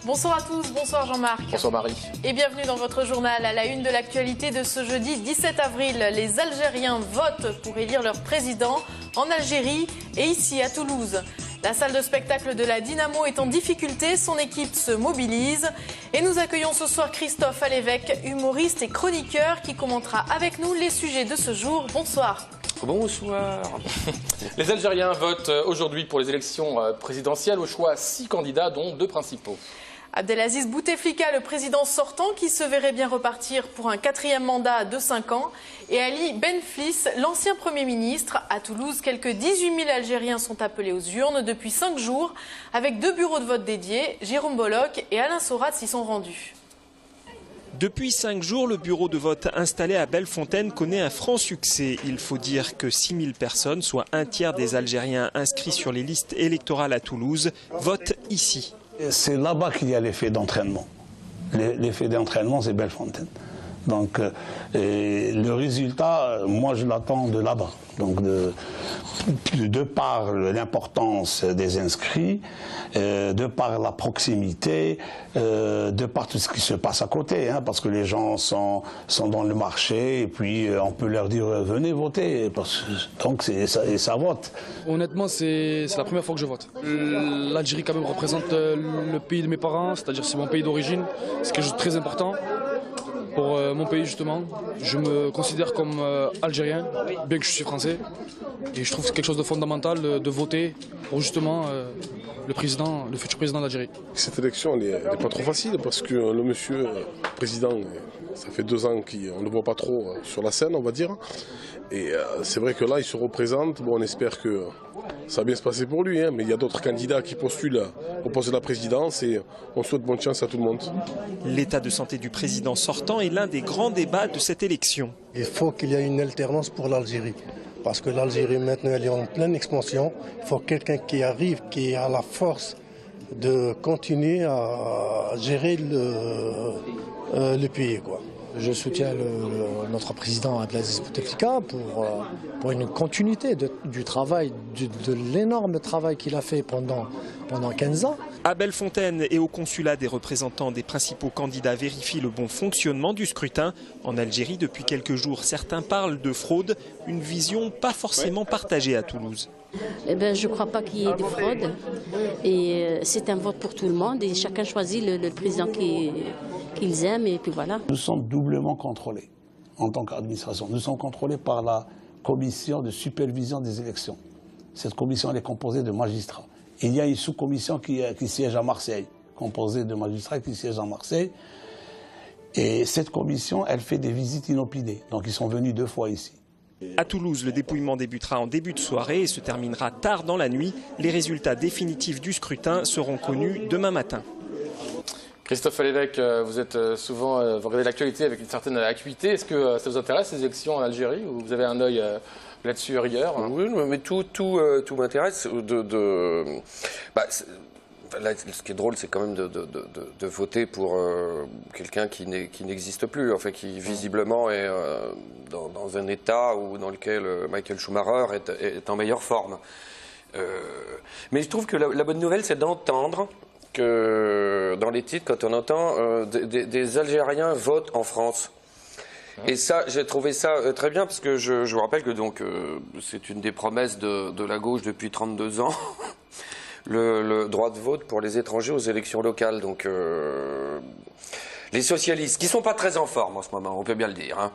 Bonsoir à tous, bonsoir Jean-Marc. Bonsoir Marie. Et bienvenue dans votre journal. À la une de l'actualité de ce jeudi 17 avril, les Algériens votent pour élire leur président en Algérie et ici à Toulouse. La salle de spectacle de la Dynamo est en difficulté, son équipe se mobilise. Et nous accueillons ce soir Christophe Alévèque, humoriste et chroniqueur qui commentera avec nous les sujets de ce jour. Bonsoir. Bonsoir. Les Algériens votent aujourd'hui pour les élections présidentielles, au choix 6 candidats, dont 2 principaux. Abdelaziz Bouteflika, le président sortant, qui se verrait bien repartir pour un 4e mandat de 5 ans. Et Ali Benflis, l'ancien Premier ministre. À Toulouse, quelques 18 000 Algériens sont appelés aux urnes depuis 5 jours, avec 2 bureaux de vote dédiés. Jérôme Bollock et Alain Sorat s'y sont rendus. Depuis 5 jours, le bureau de vote installé à Bellefontaine connaît un franc succès. Il faut dire que 6 000 personnes, soit un tiers des Algériens inscrits sur les listes électorales à Toulouse, votent ici. C'est là-bas qu'il y a l'effet d'entraînement. L'effet d'entraînement, c'est Bellefontaine. Donc, le résultat, moi, je l'attends de là-bas. Donc, de par l'importance des inscrits, de par la proximité, de par tout ce qui se passe à côté, hein, parce que les gens sont dans le marché et puis on peut leur dire venez voter, donc et ça vote. Honnêtement, c'est la première fois que je vote. L'Algérie quand même représente le pays de mes parents, c'est-à-dire c'est mon pays d'origine, c'est quelque chose de très important. Pour mon pays justement, je me considère comme algérien, bien que je suis français. Et je trouve que c'est quelque chose de fondamental de voter pour justement le futur président d'Algérie. Cette élection, elle n'est pas trop facile parce que le monsieur président, ça fait 2 ans qu'on ne le voit pas trop sur la scène, on va dire. Et c'est vrai que là, il se représente. Bon, on espère que ça va bien se passer pour lui, hein, mais il y a d'autres candidats qui postulent au poste de la présidence et on souhaite bonne chance à tout le monde. L'état de santé du président sortant est l'un des grands débats de cette élection. Il faut qu'il y ait une alternance pour l'Algérie. Parce que l'Algérie maintenant elle est en pleine expansion. Il faut quelqu'un qui arrive, qui a la force de continuer à gérer le pays, quoi. Je soutiens notre président Abdelaziz Bouteflika pour une continuité du travail, de l'énorme travail qu'il a fait pendant 15 ans. À Bellefontaine et au consulat, des représentants des principaux candidats vérifient le bon fonctionnement du scrutin. En Algérie, depuis quelques jours, certains parlent de fraude, une vision pas forcément partagée à Toulouse. Eh ben, je ne crois pas qu'il y ait de fraude. Et c'est un vote pour tout le monde et chacun choisit le président qu'ils aiment et puis voilà. Nous sommes doublement contrôlés en tant qu'administration. Nous sommes contrôlés par la commission de supervision des élections. Cette commission elle est composée de magistrats. Il y a une sous-commission qui siège à Marseille, composée de magistrats qui siègent à Marseille. Et cette commission, elle fait des visites inopinées. Donc ils sont venus 2 fois ici. À Toulouse, le dépouillement débutera en début de soirée et se terminera tard dans la nuit. Les résultats définitifs du scrutin seront connus demain matin. Christophe Alévèque, vous êtes souvent, vous regardez l'actualité avec une certaine acuité. Est-ce que ça vous intéresse, ces élections en Algérie, ou vous avez un œil là-dessus ailleurs? Oui, mais tout m'intéresse. Là, ce qui est drôle, c'est quand même de voter pour quelqu'un qui n'existe plus, enfin qui visiblement est dans un état dans lequel Michael Schumacher est en meilleure forme. Mais je trouve que la bonne nouvelle, c'est d'entendre que dans les titres, quand on entend des Algériens votent en France. Et ça, j'ai trouvé ça très bien, parce que je vous rappelle que c'est une des promesses de la gauche depuis 32 ans. Le droit de vote pour les étrangers aux élections locales. Donc, les socialistes, qui ne sont pas très en forme en ce moment, on peut bien le dire, hein,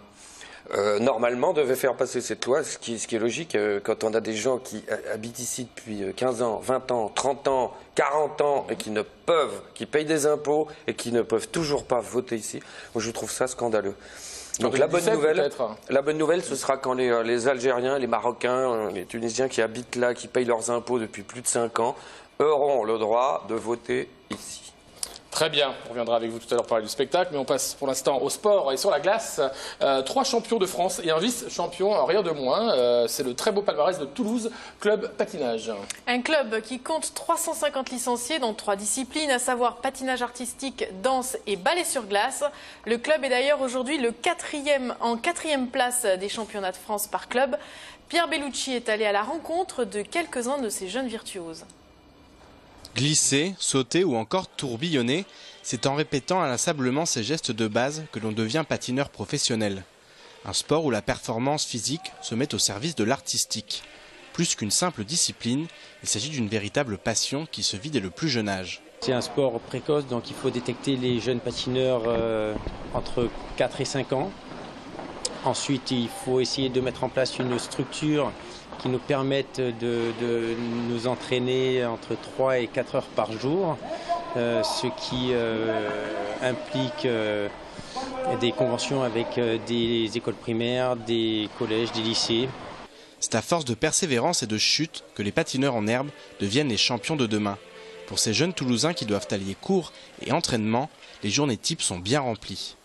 normalement devaient faire passer cette loi, ce qui est logique quand on a des gens qui habitent ici depuis 15 ans, 20 ans, 30 ans, 40 ans et qui payent des impôts et qui ne peuvent toujours pas voter ici. Moi, je trouve ça scandaleux. Donc la bonne nouvelle, ce sera quand les Algériens, les Marocains, les Tunisiens qui habitent là, qui payent leurs impôts depuis plus de 5 ans, auront le droit de voter ici. Très bien, on reviendra avec vous tout à l'heure parler du spectacle, mais on passe pour l'instant au sport et sur la glace. 3 champions de France et un vice-champion, rien de moins. C'est le très beau palmarès de Toulouse, club patinage. Un club qui compte 350 licenciés dans 3 disciplines, à savoir patinage artistique, danse et ballet sur glace. Le club est d'ailleurs aujourd'hui le 4e place des championnats de France par club. Pierre Bellucci est allé à la rencontre de quelques-uns de ces jeunes virtuoses. Glisser, sauter ou encore tourbillonner, c'est en répétant inlassablement ces gestes de base que l'on devient patineur professionnel. Un sport où la performance physique se met au service de l'artistique. Plus qu'une simple discipline, il s'agit d'une véritable passion qui se vit dès le plus jeune âge. C'est un sport précoce, donc il faut détecter les jeunes patineurs entre 4 et 5 ans. Ensuite, il faut essayer de mettre en place une structure qui nous permettent de nous entraîner entre 3 et 4 heures par jour, ce qui implique des conventions avec des écoles primaires, des collèges, des lycées. C'est à force de persévérance et de chute que les patineurs en herbe deviennent les champions de demain. Pour ces jeunes Toulousains qui doivent allier cours et entraînement, les journées types sont bien remplies.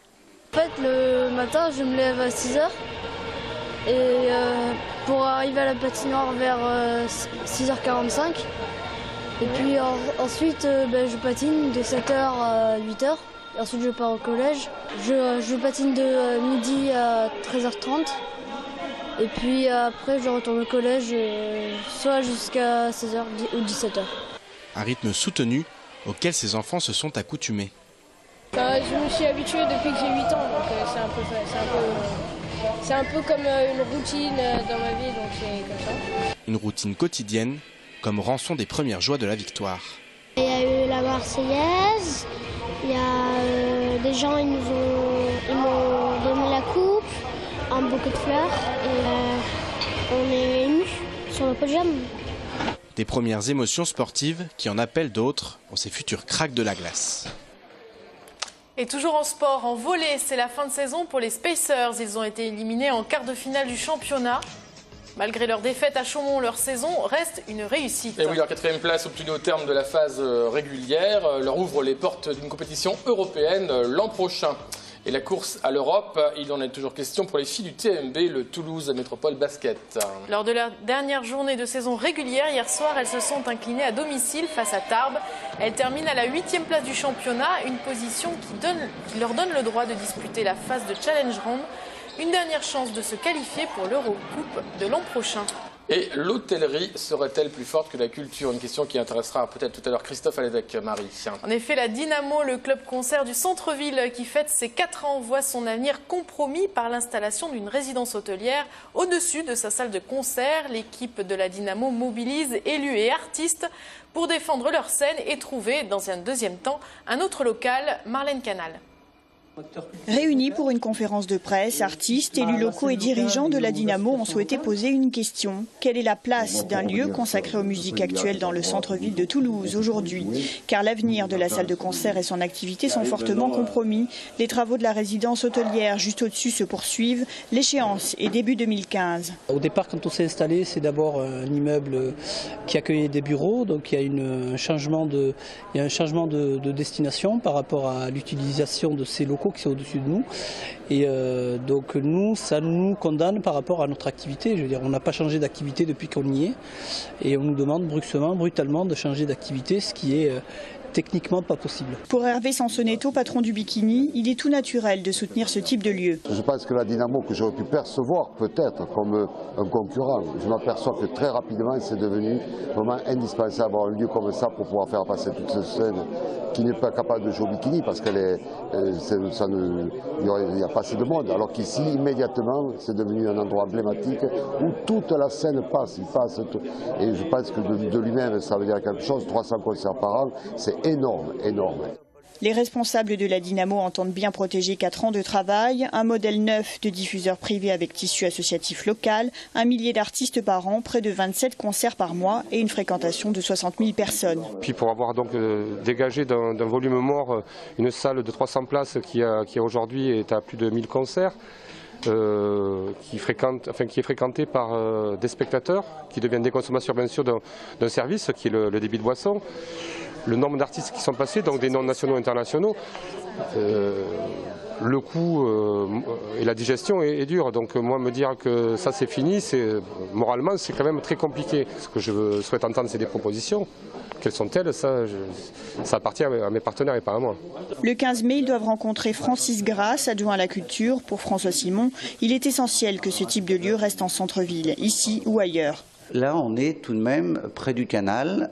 En fait, le matin, je me lève à 6 h. Et pour arriver à la patinoire vers 6h45. Et puis ensuite, je patine de 7h à 8h. Et ensuite, je pars au collège. Je patine de midi à 13h30. Et puis après, je retourne au collège, soit jusqu'à 16h ou 17h. Un rythme soutenu auquel ces enfants se sont accoutumés. Je me suis habituée depuis que j'ai 8 ans, donc c'est un peu comme une routine dans ma vie, donc c'est comme ça. Une routine quotidienne, comme rançon des premières joies de la victoire. Il y a eu la Marseillaise, il y a des gens ils m'ont donné la coupe, un bouquet de fleurs et on est émus sur le podium. Des premières émotions sportives qui en appellent d'autres pour ces futurs cracks de la glace. Et toujours en sport, en volley, c'est la fin de saison pour les Spacers. Ils ont été éliminés en quart de finale du championnat. Malgré leur défaite à Chaumont, leur saison reste une réussite. Et oui, leur 4e place obtenue au terme de la phase régulière leur ouvre les portes d'une compétition européenne l'an prochain. Et la course à l'Europe, il en est toujours question pour les filles du TMB, le Toulouse Métropole Basket. Lors de leur dernière journée de saison régulière, hier soir, elles se sont inclinées à domicile face à Tarbes. Elles terminent à la 8e place du championnat, une position qui leur donne le droit de disputer la phase de Challenge Round. Une dernière chance de se qualifier pour l'Eurocoupe de l'an prochain. Et l'hôtellerie serait-elle plus forte que la culture? Une question qui intéressera peut-être tout à l'heure Christophe Alévèque, Marie. En effet, la Dynamo, le club concert du centre-ville qui fête ses 4 ans, voit son avenir compromis par l'installation d'une résidence hôtelière au-dessus de sa salle de concert. L'équipe de la Dynamo mobilise élus et artistes pour défendre leur scène et trouver, dans un deuxième temps, un autre local, Marlène Canal. Réunis pour une conférence de presse, artistes, élus locaux et dirigeants de la Dynamo ont souhaité poser une question. Quelle est la place d'un lieu consacré aux musiques actuelles dans le centre-ville de Toulouse aujourd'hui? Car l'avenir de la salle de concert et son activité sont fortement compromis. Les travaux de la résidence hôtelière juste au-dessus se poursuivent. L'échéance est début 2015. Au départ, quand on s'est installé, c'est d'abord un immeuble qui accueillait des bureaux. Donc il y a un changement de destination par rapport à l'utilisation de ces locaux qui sont au-dessus de nous. Et donc nous, ça nous condamne par rapport à notre activité. Je veux dire, on n'a pas changé d'activité depuis qu'on y est. Et on nous demande brutalement de changer d'activité, ce qui est techniquement pas possible. Pour Hervé Sansonetto, patron du Bikini, il est tout naturel de soutenir ce type de lieu. Je pense que la Dynamo, que j'aurais pu percevoir peut-être comme un concurrent, je m'aperçois que très rapidement c'est devenu vraiment indispensable d'avoir un lieu comme ça pour pouvoir faire passer toute cette scène qui n'est pas capable de jouer au Bikini parce qu'il n'y a pas assez de monde. Alors qu'ici, immédiatement, c'est devenu un endroit emblématique où toute la scène passe. Et je pense que de lui-même, ça veut dire quelque chose. 300 concerts par an, c'est énorme, énorme. Les responsables de la Dynamo entendent bien protéger 4 ans de travail, un modèle neuf de diffuseur privé avec tissu associatif local, 1 millier d'artistes par an, près de 27 concerts par mois et une fréquentation de 60 000 personnes. Puis pour avoir donc dégagé d'un volume mort une salle de 300 places qui aujourd'hui est à plus de 1000 concerts, qui est fréquentée par des spectateurs qui deviennent des consommateurs bien sûr d'un service qui est le débit de boisson. le nombre d'artistes qui sont passés, donc des noms nationaux et internationaux, le coût et la digestion est dur. Donc moi, me dire que ça c'est fini, moralement c'est quand même très compliqué. Ce que je souhaite entendre, c'est des propositions. Quelles sont-elles? Ça appartient à mes partenaires et pas à moi. Le 15 mai, ils doivent rencontrer Francis Grasse, adjoint à la culture. Pour François Simon, il est essentiel que ce type de lieu reste en centre-ville, ici ou ailleurs. Là, on est tout de même près du canal,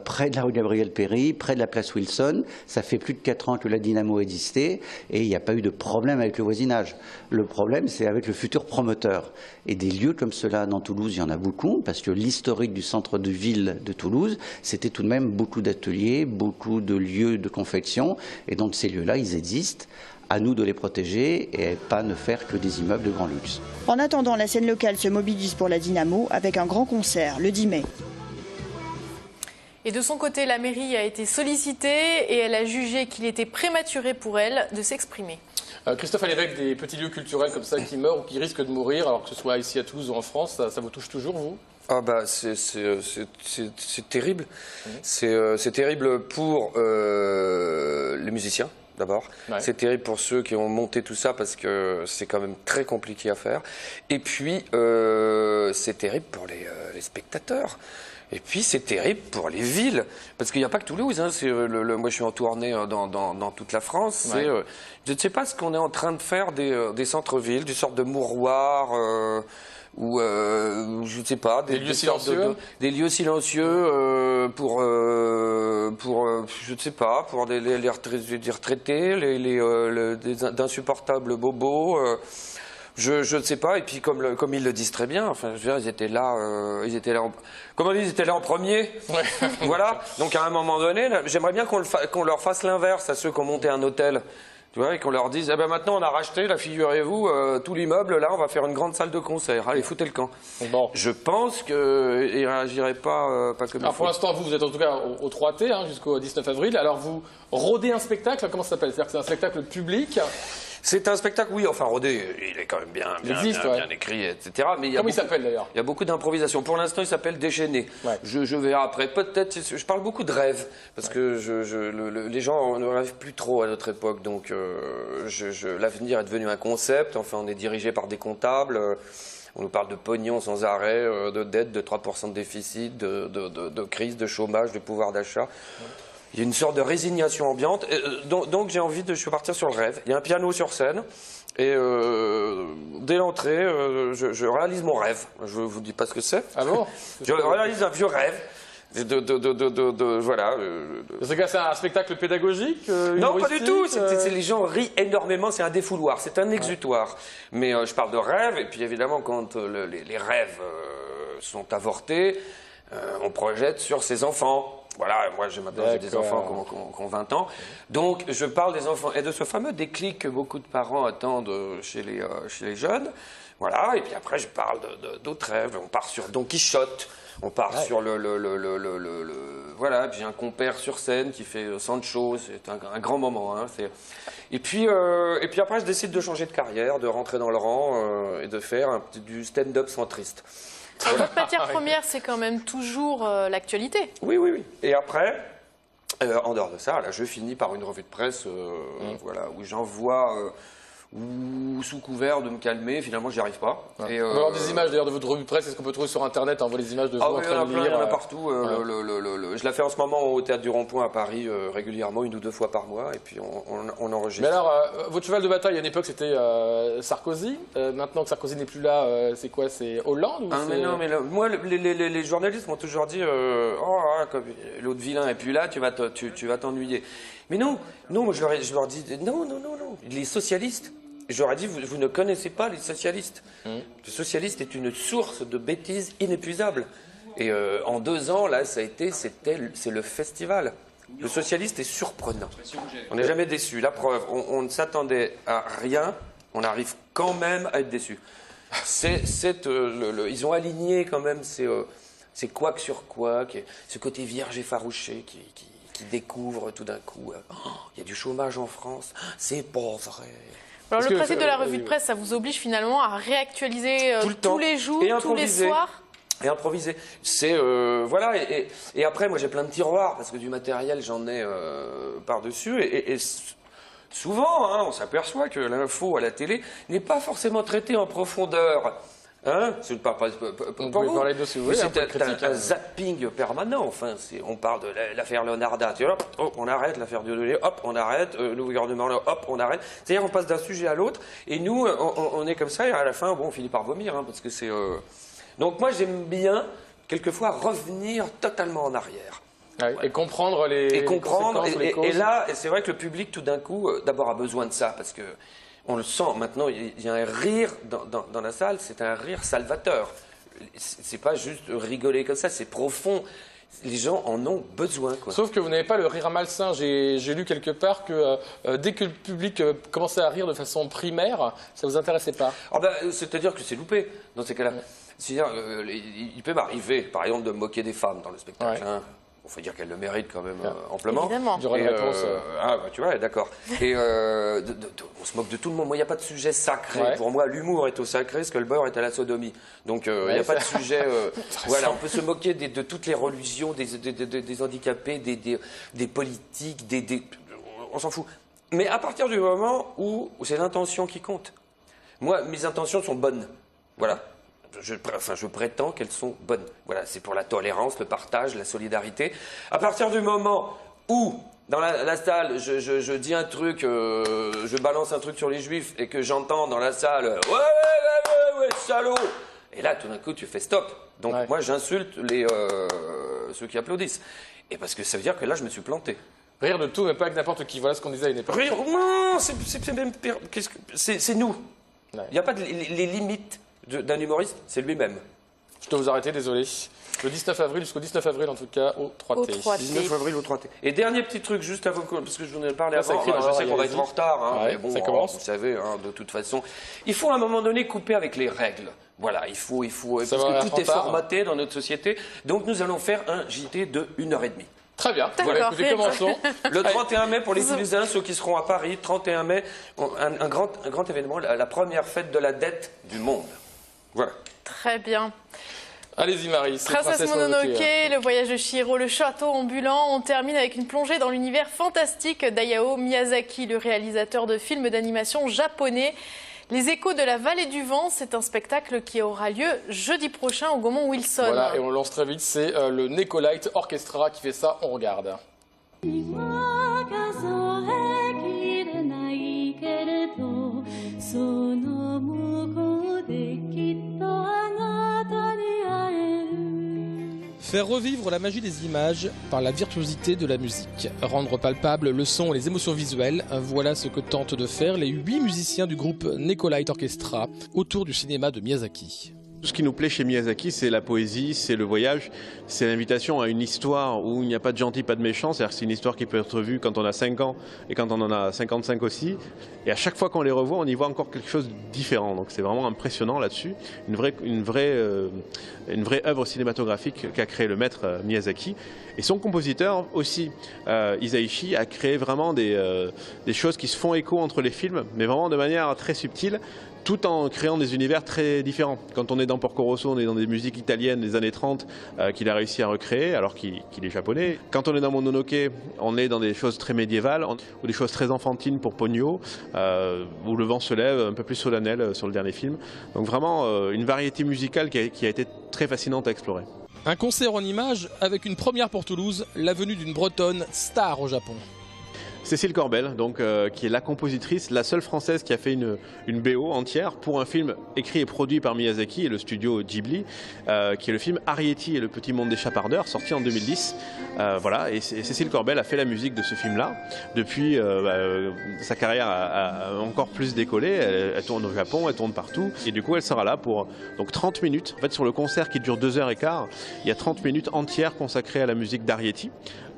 près de la rue Gabriel-Péri, près de la place Wilson. Ça fait plus de 4 ans que la Dynamo existait et il n'y a pas eu de problème avec le voisinage. Le problème, c'est avec le futur promoteur. Et des lieux comme cela dans Toulouse, il y en a beaucoup, parce que l'historique du centre de ville de Toulouse, c'était tout de même beaucoup d'ateliers, beaucoup de lieux de confection. Et donc ces lieux-là, ils existent. À nous de les protéger et pas ne faire que des immeubles de grand luxe. En attendant, la scène locale se mobilise pour la Dynamo avec un grand concert le 10 mai. Et de son côté, la mairie a été sollicitée et elle a jugé qu'il était prématuré pour elle de s'exprimer. Christophe, à l'évêque, des petits lieux culturels comme ça qui meurent ou qui risquent de mourir, alors que ce soit ici à Toulouse ou en France, ça vous touche toujours, vous? Ah bah c'est terrible. C'est terrible pour les musiciens. D'abord, c'est terrible pour ceux qui ont monté tout ça parce que c'est quand même très compliqué à faire. Et puis, c'est terrible pour les spectateurs. Et puis, c'est terrible pour les villes. Parce qu'il n'y a pas que Toulouse. Hein. Moi, je suis en tournée dans toute la France. Je ne sais pas ce qu'on est en train de faire des centres-villes, du sort de mouroir. Ou je ne sais pas, des lieux silencieux, des lieux silencieux pour je ne sais pas, pour les retraités, d'insupportables bobos. Je ne sais pas. Et puis comme ils le disent très bien, enfin, je veux dire, ils étaient là comment on dit, ils étaient là en premier. Ouais. Voilà. Donc à un moment donné, j'aimerais bien qu'on leur fasse l'inverse à ceux qui ont monté un hôtel. Tu vois, et qu'on leur dise, eh ben maintenant on a racheté, là figurez-vous, tout l'immeuble, là on va faire une grande salle de concert. Allez, foutez le camp. Bon. Je pense qu'ils ne réagiraient pas comme il faut. Pour l'instant, vous êtes en tout cas au 3T hein, jusqu'au 19 avril. Alors vous rodez un spectacle, comment ça s'appelle? C'est-à-dire que c'est un spectacle public? C'est un spectacle, oui, enfin rodé, il est quand même bien écrit, etc. Mais comment il s'appelle d'ailleurs? Il y a beaucoup d'improvisation. Pour l'instant, il s'appelle Déchaîné. Ouais. Je verrai après. Peut-être, je parle beaucoup de rêve, parce que les gens ne rêvent plus trop à notre époque. Donc l'avenir est devenu un concept. Enfin, on est dirigé par des comptables. On nous parle de pognon sans arrêt, de dette, de 3% de déficit, de crise, de chômage, de pouvoir d'achat. Ouais. Il y a une sorte de résignation ambiante. Donc j'ai envie de partir sur le rêve. Il y a un piano sur scène. Et dès l'entrée, je réalise mon rêve. Je ne vous dis pas ce que c'est. Ah bon? Je réalise un vieux rêve. Voilà. C'est un spectacle pédagogique? Non, pas du tout. Les gens rient énormément. C'est un défouloir. C'est un exutoire. Mais je parle de rêve. Et puis évidemment, quand les rêves sont avortés, on projette sur ses enfants. Voilà, moi j'ai des enfants qui ont 20 ans. Donc je parle des enfants et de ce fameux déclic que beaucoup de parents attendent chez les jeunes. Voilà, et puis après je parle d'autres rêves. On part sur Don Quichotte, on part sur voilà, puis un compère sur scène qui fait Sancho, c'est un grand moment. Hein, et puis après je décide de changer de carrière, de rentrer dans le rang et de faire du stand-up centriste. Votre matière première, c'est quand même toujours l'actualité. Oui. Et après, en dehors de ça, là, je finis par une revue de presse voilà, où j'envoie ou sous couvert de me calmer, finalement j'y arrive pas. Ouais. Et, on va avoir des images d'ailleurs de votre revue de presse, est-ce qu'on peut trouver sur internet, on voit les images de vous en train de lire? Il y en a partout. Je la fais en ce moment au Théâtre du Rond-Point à Paris régulièrement, 1 ou 2 fois par mois, et puis on enregistre. Mais alors, votre cheval de bataille à une époque c'était Sarkozy, maintenant que Sarkozy n'est plus là, c'est quoi? C'est Hollande ou mais non, mais là, moi les journalistes m'ont toujours dit comme l'autre vilain et puis là tu vas t'ennuyer. Mais non, moi je leur dis non, les socialistes. J'aurais dit, vous ne connaissez pas les socialistes. Le socialiste est une source de bêtises inépuisable. Et en 2 ans, là, c'est le festival. Le socialiste est surprenant. On n'est jamais déçu. La preuve, on ne s'attendait à rien, on arrive quand même à être déçu. Ils ont aligné quand même ces couacs sur couacs, ce côté vierge effarouché qui découvre tout d'un coup, il y a du chômage en France, c'est pas vrai. Alors le principe de la revue de presse, ça vous oblige finalement à réactualiser tous les jours, tous les soirs? et improviser. C'est voilà, et après moi j'ai plein de tiroirs parce que du matériel j'en ai par-dessus et souvent hein, on s'aperçoit que l'info à la télé n'est pas forcément traitée en profondeur. Hein, c'est pas on peut parler de si vous voulez, c'est un zapping permanent. Enfin, on parle de l'affaire Leonarda, hop, on arrête l'affaire Dieudonné, hop, on arrête le gouvernement, hop, on arrête. C'est-à-dire, on passe d'un sujet à l'autre, et nous, on est comme ça, et à la fin, bon, on finit par vomir, hein, parce que c'est. Donc, moi, j'aime bien quelquefois revenir totalement en arrière. Ouais, et comprendre les conséquences, les causes. Et là, c'est vrai que le public, tout d'un coup, d'abord a besoin de ça, parce que. On le sent maintenant, il y a un rire dans la salle, c'est un rire salvateur. C'est pas juste rigoler comme ça, c'est profond. Les gens en ont besoin, quoi. Sauf que vous n'avez pas le rire malsain. J'ai lu quelque part que dès que le public commençait à rire de façon primaire, ça ne vous intéressait pas. Ah ben, c'est-à-dire que c'est loupé dans ces cas-là. C'est-à-dire, il peut m'arriver, par exemple, de me moquer des femmes dans le spectacle. Ouais. Hein. Il faut dire qu'elle le mérite quand même amplement. Évidemment. Ah, bah, tu vois, d'accord. Et on se moque de tout le monde. Moi, il n'y a pas de sujet sacré. Ouais. Pour moi, l'humour est au sacré, ce que le beurre est à la sodomie. Donc, il n'y a pas de sujet. Voilà, on peut se moquer de toutes les religions, des handicapés, des politiques, on s'en fout. Mais à partir du moment où c'est l'intention qui compte. Moi, mes intentions sont bonnes. Voilà. Je prétends qu'elles sont bonnes. Voilà, c'est pour la tolérance, le partage, la solidarité. À partir du moment où, dans la salle, je dis un truc, je balance un truc sur les juifs et que j'entends dans la salle « Ouais, salaud !» Et là, tout d'un coup, tu fais stop. Donc moi, j'insulte ceux qui applaudissent. Et parce que ça veut dire que là, je me suis planté. Rire de tout, mais pas avec n'importe qui. Voilà ce qu'on disait à une époque. Rire, non, c'est même pire. C'est nous. Il n'y a pas les limites d'un humoriste, c'est lui-même. Je dois vous arrêter, désolé. Le 19 avril, jusqu'au 19 avril en tout cas, au 3T. 19 avril au 3T. Et dernier petit truc, juste avant, parce que je vous en ai parlé avant, je sais qu'on va être en retard, hein, mais bon, ça commence. Vous savez, hein, de toute façon, il faut à un moment donné couper avec les règles. Voilà, il faut parce que tout est formaté dans notre société. Donc nous allons faire un JT de 1h30. Très bien, voilà, écoutez, commençons. Le 31 mai, pour les Toulousains, ceux qui seront à Paris, 31 mai, un grand événement, la première fête de la dette du monde. Voilà. Très bien. Allez-y Marie, c'est Princesse Mononoke, le voyage de Chihiro, le château ambulant. On termine avec une plongée dans l'univers fantastique d'Hayao Miyazaki, le réalisateur de films d'animation japonais. Les Échos de la Vallée du Vent, c'est un spectacle qui aura lieu jeudi prochain au Gaumont Wilson. Voilà, et on lance très vite, c'est le Nekolite Orchestra qui fait ça, on regarde. Faire revivre la magie des images par la virtuosité de la musique. Rendre palpable le son et les émotions visuelles, voilà ce que tentent de faire les 8 musiciens du groupe Nekolite Orchestra autour du cinéma de Miyazaki. Tout ce qui nous plaît chez Miyazaki, c'est la poésie, c'est le voyage, c'est l'invitation à une histoire où il n'y a pas de gentil, pas de méchant. C'est-à-dire que c'est une histoire qui peut être vue quand on a 5 ans et quand on en a 55 aussi. Et à chaque fois qu'on les revoit, on y voit encore quelque chose de différent. Donc c'est vraiment impressionnant là-dessus. Une vraie œuvre cinématographique qu'a créé le maître Miyazaki. Et son compositeur aussi, Hisaishi, a créé vraiment des choses qui se font écho entre les films, mais vraiment de manière très subtile, tout en créant des univers très différents. Quand on est dans Porco Rosso, on est dans des musiques italiennes des années 30 qu'il a réussi à recréer, alors qu'il est japonais. Quand on est dans Mononoke, on est dans des choses très médiévales, ou des choses très enfantines pour Ponyo, où le vent se lève, un peu plus solennel sur le dernier film. Donc vraiment une variété musicale qui a été très fascinante à explorer. Un concert en images avec une première pour Toulouse, la venue d'une Bretonne star au Japon. Cécile Corbel, donc, qui est la compositrice, la seule française qui a fait une BO entière pour un film écrit et produit par Miyazaki et le studio Ghibli, qui est le film Arrietty et le petit monde des chapardeurs, sorti en 2010. Voilà, et Cécile Corbel a fait la musique de ce film-là. Depuis, sa carrière a encore plus décollé. Elle tourne au Japon, elle tourne partout. Et du coup, elle sera là pour donc 30 minutes. En fait, sur le concert qui dure 2h15, il y a 30 minutes entières consacrées à la musique d'Arrietty,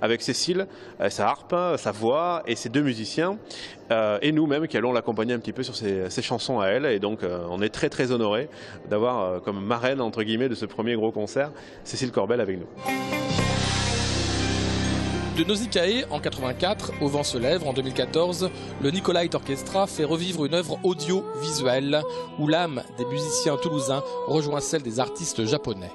avec Cécile, sa harpe, sa voix et ses 2 musiciens, et nous-mêmes qui allons l'accompagner un petit peu sur ses chansons à elle. Et donc on est très très honorés d'avoir comme marraine entre guillemets de ce premier gros concert Cécile Corbel avec nous. De Nausicaa en 84 au Vent se lève en 2014, le Nicolite Orchestra fait revivre une œuvre audiovisuelle où l'âme des musiciens toulousains rejoint celle des artistes japonais.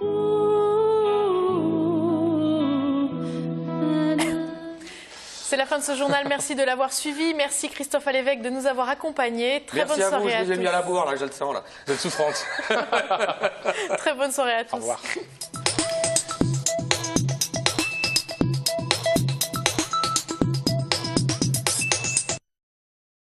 C'est la fin de ce journal, merci de l'avoir suivi, merci Christophe Alévêque de nous avoir accompagnés. Merci bonne soirée à vous, je vous ai mis à la bourre là, je le sens là. Vous êtes souffrante. Très bonne soirée à tous. Au revoir.